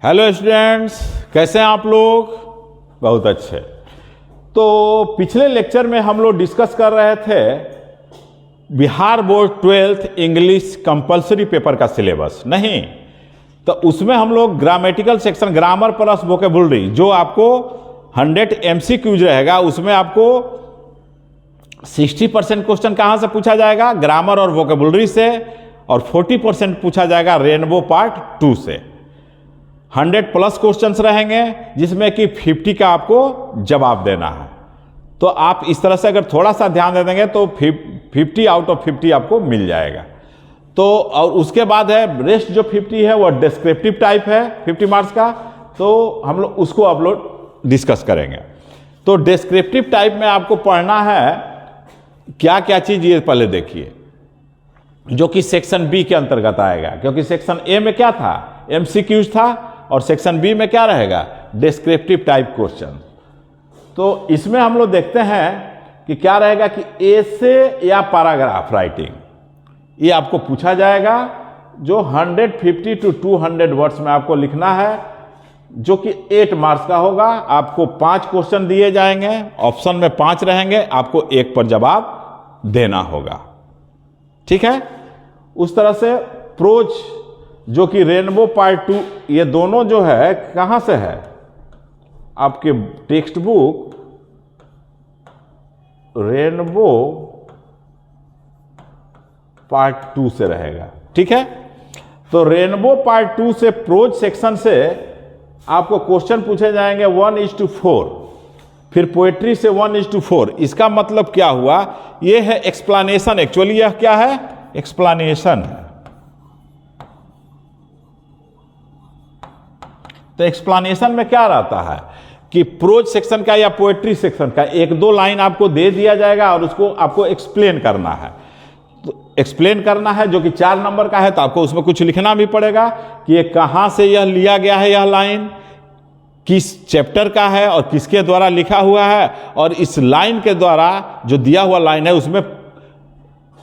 Hello students, कैसे हैं आप लोग? बहुत अच्छे। तो पिछले लेक्चर में हम लोग डिस्कस कर रहे थे Bihar board 12th English compulsory paper का सिलेबस। नहीं तो उसमें हम लोग grammatical section, grammar plus vocabulary, जो आपको 100 MCQs रहेगा, उसमें आपको 60% क्वेश्चन कहाँ से पूछा जाएगा? ग्रामर और वोकेबुलरी से, और 40% पूछा जाएगा रेनबो पार्ट 2 से। 100+ क्वेश्चंस रहेंगे जिसमें कि 50 का आपको जवाब देना है। तो आप इस तरह से अगर थोड़ा सा ध्यान दे देंगे तो 50 आउट ऑफ 50 आपको मिल जाएगा। तो और उसके बाद है रेस्ट जो 50 है वो डिस्क्रिप्टिव टाइप है 50 मार्क्स का, तो हम लोग उसको आप लोग डिस्कस करेंगे। तो डिस्क्रिप्टिव टाइप में आपको पढ़ना है क्या क्या चीज, ये पहले देखिए, जो कि सेक्शन बी के अंतर्गत आएगा, क्योंकि सेक्शन ए में क्या था? MCQs था, और सेक्शन बी में क्या रहेगा? Descriptive type question. तो इसमें हम लोग देखते हैं कि क्या रहेगा कि एसे या पैराग्राफ राइटिंग, ये आपको पूछा जाएगा, जो 150 to 200 वर्ड्स में आपको लिखना है, जो कि 8 मार्क्स का होगा। आपको 5 क्वेश्चन दिए जाएंगे, ऑप्शन में 5 रहेंगे, आपको 1 पर जवाब देना होगा। ठीक है? उस तरह से प्रोज, जो कि रेनबो पार्ट 2, ये दोनों जो है कहां से है? आपके टेक्स्ट बुक रेनबो पार्ट 2 से रहेगा। ठीक है? तो रेनबो पार्ट 2 से प्रोज सेक्शन से आपको क्वेश्चन पूछे जाएंगे 1:4, फिर पोएट्री से 1:4। इसका मतलब क्या हुआ? यह है एक्सप्लेनेशन। एक्चुअली यह क्या है? एक्सप्लेनेशन है। तो एक्सप्लेनेशन में क्या रहता है कि प्रोज सेक्शन का या पोएट्री सेक्शन का 1-2 लाइन आपको दे दिया जाएगा और उसको आपको एक्सप्लेन करना है। तो एक्सप्लेन करना है, जो कि 4 नंबर का है, तो आपको उसमें कुछ लिखना भी पड़ेगा कि ये कहां से यह लिया गया है, यह लाइन किस चैप्टर का है और किसके द्वारा लिखा हुआ है, और इस लाइन के द्वारा जो दिया हुआ लाइन है उसमें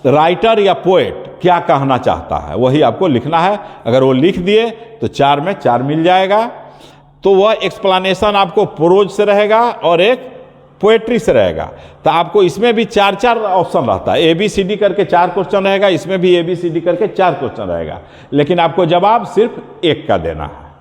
राइटर या पोएट क्या कहना चाहता है, वही आपको लिखना है। अगर वो लिख दिए तो 4 में 4 मिल जाएगा। तो वह एक्सप्लेनेशन आपको प्रोज से रहेगा और एक पोएट्री से रहेगा। तो आपको इसमें भी 4-4 ऑप्शन रहता है। ABCD करके 4 क्वेश्चन रहेगा, इसमें भी ABCD करके 4 क्वेश्चन रहेगा, लेकिन आपको जवाब सिर्फ 1 का देना है।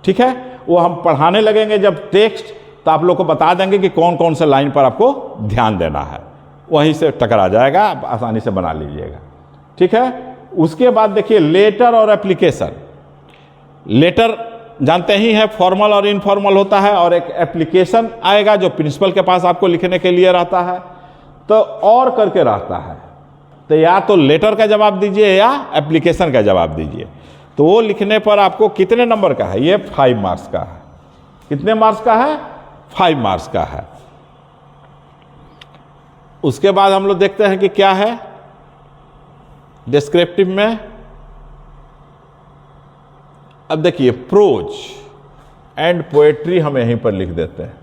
ठीक है? वो हम पढ़ाने लगेंगे जब टेक्स्ट, तो आप लोग को बता देंगे कि कौन कौन से लाइन पर आपको ध्यान देना है, वहीं से टकरा जाएगा, आप आसानी से बना लीजिएगा। ठीक है? उसके बाद देखिए लेटर और एप्लीकेशन। लेटर जानते ही हैं, फॉर्मल और इनफॉर्मल होता है, और एक एप्लीकेशन आएगा जो प्रिंसिपल के पास आपको लिखने के लिए रहता है, तो और करके रहता है। तो या तो लेटर का जवाब दीजिए या एप्लीकेशन का जवाब दीजिए। तो वो लिखने पर आपको कितने नंबर का है? ये 5 मार्क्स का है। कितने मार्क्स का है? 5 मार्क्स का है। उसके बाद हम लोग देखते हैं कि क्या है डिस्क्रिप्टिव में। अब देखिए प्रोज एंड पोएट्री हम यहीं पर लिख देते हैं।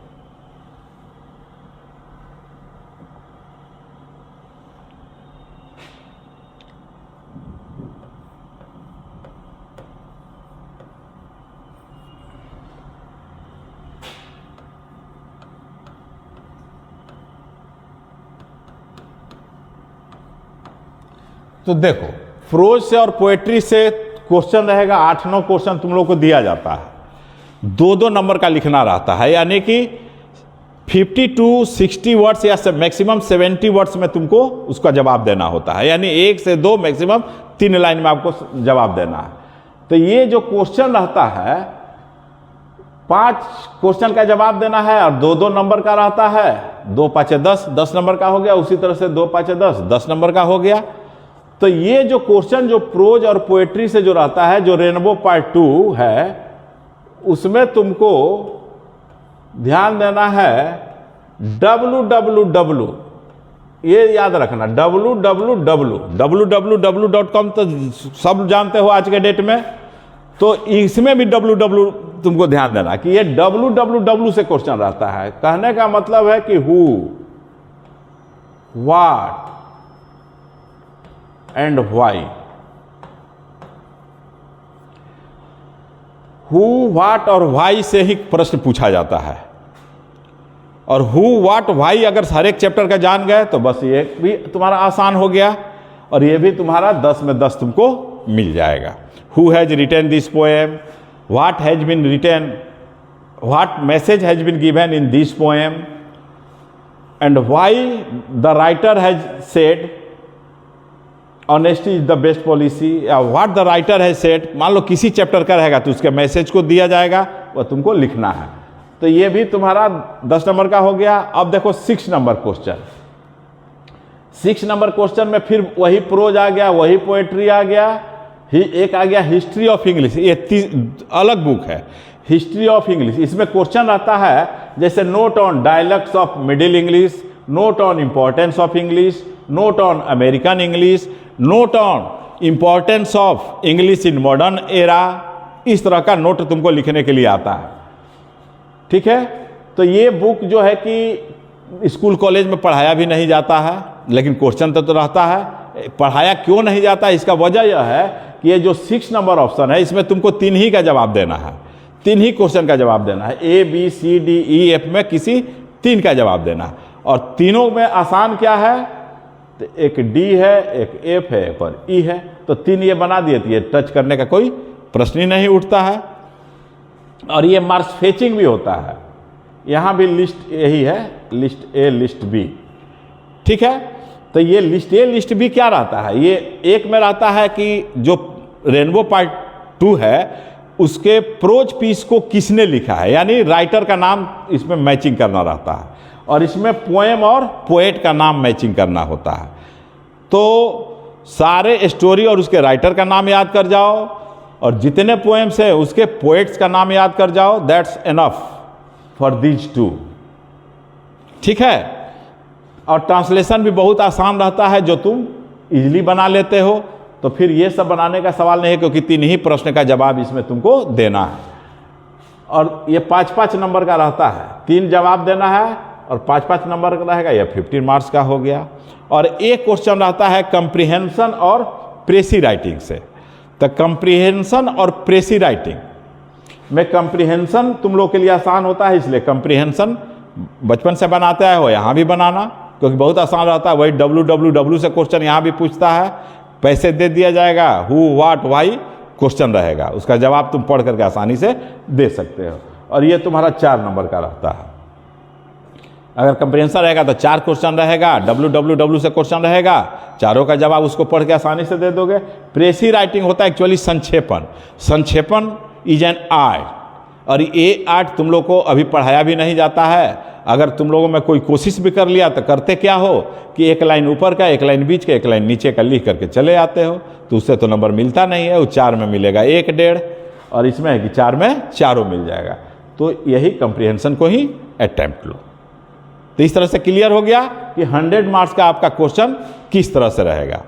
तो देखो, प्रोज से और पोएट्री से क्वेश्चन रहेगा 8-9 क्वेश्चन तुम लोग को दिया जाता है। 2-2 नंबर का लिखना रहता है, यानी कि 50 to 60 वर्ड्स या मैक्सिमम 70 वर्ड्स में तुमको उसका जवाब देना होता है, यानी 1 से 2 मैक्सिमम 3 लाइन में आपको जवाब देना है। तो ये जो क्वेश्चन रहता है, 5 क्वेश्चन का जवाब देना है, और 2-2 नंबर का रहता है। 2-5 10, 10 नंबर का हो गया। उसी तरह से 2-5 10, 10 नंबर का हो गया। तो ये जो क्वेश्चन जो प्रोज और पोएट्री से जो रहता है, जो रेनबो पार्ट 2 है, उसमें तुमको ध्यान देना है www, ये याद रखना, www.com तो सब जानते हो आज के डेट में। तो इसमें भी www तुमको ध्यान देना कि ये www से क्वेश्चन रहता है। कहने का मतलब है कि who, what and why. Who, what और व्हाई से ही प्रश्न पूछा जाता है। और हु, व्हाट, व्हाई अगर हर एक चैप्टर का जान गए तो बस ये भी तुम्हारा आसान हो गया, और ये भी तुम्हारा 10 में 10 तुमको मिल जाएगा। Who has written this poem, what has been written, what message has been given in this poem, and why the writer has said honesty is the best policy, या what the writer has said. मान लो किसी chapter का रहेगा तो उसके message को दिया जाएगा, वह तुमको लिखना है। तो ये भी तुम्हारा 10 नंबर का हो गया। अब देखो 6 नंबर क्वेश्चन। 6 नंबर क्वेश्चन में फिर वही प्रोज आ गया, वही पोएट्री आ गया, एक आ गया हिस्ट्री ऑफ इंग्लिश। ये अलग बुक है, हिस्ट्री ऑफ इंग्लिश। इसमें क्वेश्चन रहता है जैसे note on dialects of middle English, note on importance of English, note on American English, note on importance of English in modern era. इस तरह का नोट तुमको लिखने के लिए आता है, ठीक है। तो ये बुक जो है कि स्कूल कॉलेज में पढ़ाया भी नहीं जाता है, लेकिन क्वेश्चन तो रहता है। पढ़ाया क्यों नहीं जाता, इसका वजह यह है कि ये जो 6 नंबर ऑप्शन है इसमें तुमको 3 ही का जवाब देना है, 3 ही क्वेश्चन का जवाब देना है। ए, बी, सी, डी, ई, एफ में किसी 3 का जवाब देना है। और तीनों में आसान क्या है, तो एक डी है, एक एफ है, एक और ई है। तो 3 ये बना दिए, तो ये टच करने का कोई प्रश्न ही नहीं उठता है। और ये मार्क्स फेचिंग भी होता है। यहाँ भी लिस्ट यही है, लिस्ट ए, लिस्ट बी, ठीक है। तो ये लिस्ट ए, लिस्ट बी क्या रहता है, ये एक में रहता है कि जो रेनबो पार्ट 2 है उसके प्रोज पीस को किसने लिखा है, यानी राइटर का नाम इसमें मैचिंग करना रहता है। और इसमें पोएम और पोएट का नाम मैचिंग करना होता है। तो सारे स्टोरी और उसके राइटर का नाम याद कर जाओ, और जितने पोएम्स है उसके पोएट्स का नाम याद कर जाओ। दैट्स इनफ फॉर दीज 2, ठीक है। और ट्रांसलेशन भी बहुत आसान रहता है, जो तुम इजीली बना लेते हो। तो फिर ये सब बनाने का सवाल नहीं है, क्योंकि 3 ही प्रश्न का जवाब इसमें तुमको देना है। और ये 5-5 नंबर का रहता है, 3 जवाब देना है और 5-5 नंबर का रहेगा, यह 15 मार्क्स का हो गया। और एक क्वेश्चन रहता है कंप्रीहेंशन और प्रेसी राइटिंग से। तो कंप्रीहेंशन और प्रेसी राइटिंग में कंप्रीहेंशन तुम लोग के लिए आसान होता है, इसलिए कंप्रीहेंशन बचपन से बनाते आए हो, यहाँ भी बनाना, क्योंकि बहुत आसान रहता है। वही WWW से क्वेश्चन यहाँ भी पूछता है, पैसे दे दिया जाएगा, हु, व्हाट, व्हाई क्वेश्चन रहेगा, उसका जवाब तुम पढ़ करके आसानी से दे सकते हो। और ये तुम्हारा 4 नंबर का रहता है। अगर कंप्रीहेंशन रहेगा तो 4 क्वेश्चन रहेगा, WWW से क्वेश्चन रहेगा, चारों का जवाब उसको पढ़ के आसानी से दे दोगे। प्रेसी राइटिंग होता है एक्चुअली संक्षेपण। संक्षेपण इज एन आर्ट, और ये आर्ट तुम लोग को अभी पढ़ाया भी नहीं जाता है। अगर तुम लोगों में कोई कोशिश भी कर लिया तो करते क्या हो कि 1 लाइन ऊपर का, 1 लाइन बीच का, 1 लाइन नीचे का लिख करके चले आते हो, तो उससे तो नंबर मिलता नहीं है। वो 4 में मिलेगा 1, 1.5, और इसमें है कि 4 में चारों मिल जाएगा। तो यही कंप्रीहेंशन को ही अटेम्प्ट लो। तो इस तरह से क्लियर हो गया कि 100 मार्क्स का आपका क्वेश्चन किस तरह से रहेगा।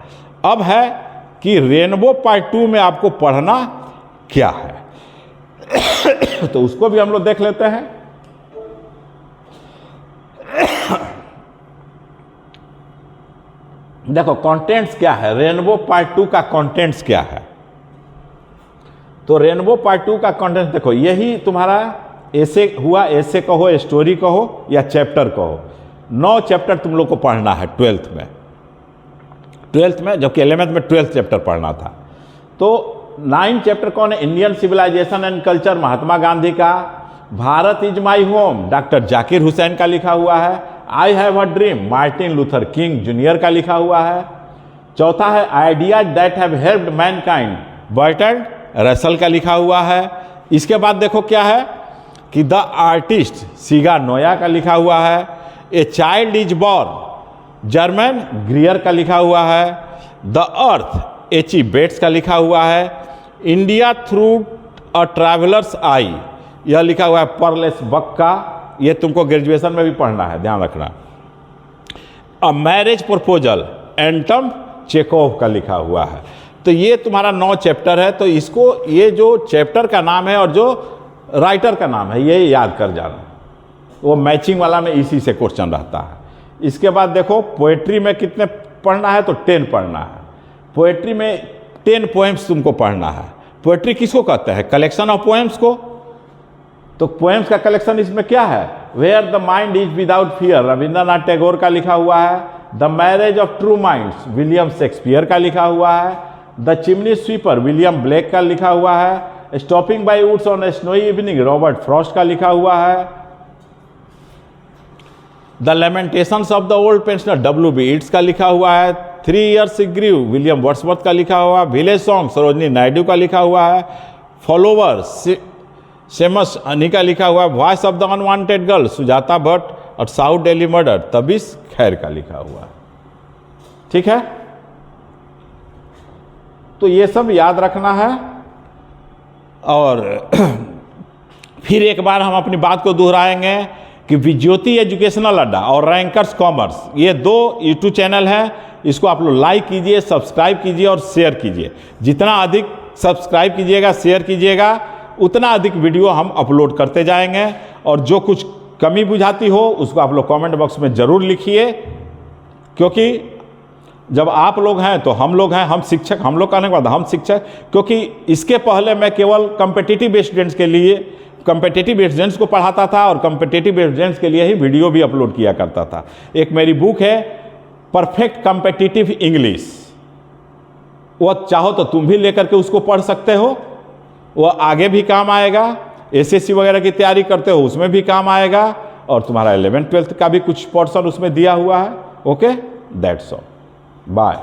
अब है कि रेनबो पार्ट 2 में आपको पढ़ना क्या है तो उसको भी हम लोग देख लेते हैं। देखो कंटेंट्स क्या है, रेनबो पार्ट 2 का कंटेंट्स क्या है। तो रेनबो पार्ट 2 का कंटेंट्स देखो, यही तुम्हारा ऐसे हुआ, ऐसे कहो, स्टोरी कहो या चैप्टर कहो। 9 चैप्टर तुम लोग को पढ़ना है 12th में, जबकि 11th में 12th चैप्टर पढ़ना था। तो 9 चैप्टर कौन है, Indian civilisation and culture Mahatma Gandhi का, Bharat is my home doctor Zakir Hussain का लिखा हुआ है, I have a dream Martin Luther king junior का लिखा हुआ है। चौथा है ideas that have helped Mankind Bertrand Russell का लिखा हुआ है। इसके बाद देखो क्या है कि द आर्टिस्ट सीगा नोया का लिखा हुआ है, a child is born German ग्रियर का लिखा हुआ है, द अर्थ एच.ई. बेट्स का लिखा हुआ है, इंडिया थ्रू अ ट्रैवलर्स आई यह लिखा हुआ है पर्लेस बक का, ये तुमको ग्रेजुएशन में भी पढ़ना है, ध्यान रखना। अ मैरिज प्रपोजल एंटम चेकोव का लिखा हुआ है। तो ये तुम्हारा 9 चैप्टर है। तो इसको, ये जो चैप्टर का नाम है और जो राइटर का नाम है ये याद कर जाना, वो मैचिंग वाला में इसी से क्वेश्चन रहता है। इसके बाद देखो पोएट्री में कितने पढ़ना है, तो 10 पढ़ना है। पोएट्री में 10 पोएम्स तुमको पढ़ना है। पोएट्री किसको कहते हैं? कलेक्शन ऑफ पोएम्स को। तो पोएम्स का कलेक्शन इसमें क्या है? Where the mind is without fear, Rabindranath Tagore का लिखा हुआ है। The marriage of true minds, William Shakespeare का लिखा हुआ है। The chimney sweeper, William Blake का लिखा हुआ है। Stopping by woods on a snowy evening, Robert Frost का लिखा हुआ है। The lamentations of the old pensioner, W.B. Yeats का लिखा हुआ है। 3 Years It Grew, William Wordsworth का लिखा हुआ है। विलेज सॉन्ग, सरोजनी नायडू का लिखा हुआ है। फॉलोवर, सेमस अनी का लिखा हुआ है। Voice of the unwanted girl, Sujata Bhatt और साउथ दिल्ली मर्डर, तबीस खैर का लिखा हुआ है। ठीक है, तो ये सब याद रखना है। और फिर एक बार हम अपनी बात को दोहराएंगे कि विज्योति एजुकेशनल अड्डा और रैंकर्स कॉमर्स, ये 2 यूट्यूब चैनल हैं। इसको आप लोग लाइक कीजिए, सब्सक्राइब कीजिए और शेयर कीजिए। जितना अधिक सब्सक्राइब कीजिएगा, शेयर कीजिएगा, उतना अधिक वीडियो हम अपलोड करते जाएंगे। और जो कुछ कमी बुझाती हो उसको आप लोग कमेंट बॉक्स में ज़रूर लिखिए, क्योंकि जब आप लोग हैं तो हम लोग हैं, हम शिक्षक, हम लोग कहने के बाद हम शिक्षक। क्योंकि इसके पहले मैं केवल कॉम्पिटिटिव स्टूडेंट्स के लिए, कॉम्पिटिटिव स्टूडेंट्स को पढ़ाता था और कॉम्पिटिटिव स्टूडेंट्स के लिए ही वीडियो भी अपलोड किया करता था। एक मेरी बुक है परफेक्ट कॉम्पिटिटिव इंग्लिश, वो चाहो तो तुम भी लेकर के उसको पढ़ सकते हो, वो आगे भी काम आएगा। SSC वगैरह की तैयारी करते हो उसमें भी काम आएगा, और तुम्हारा 11th 12th का भी कुछ पोर्शन उसमें दिया हुआ है। Okay, that's all, bye.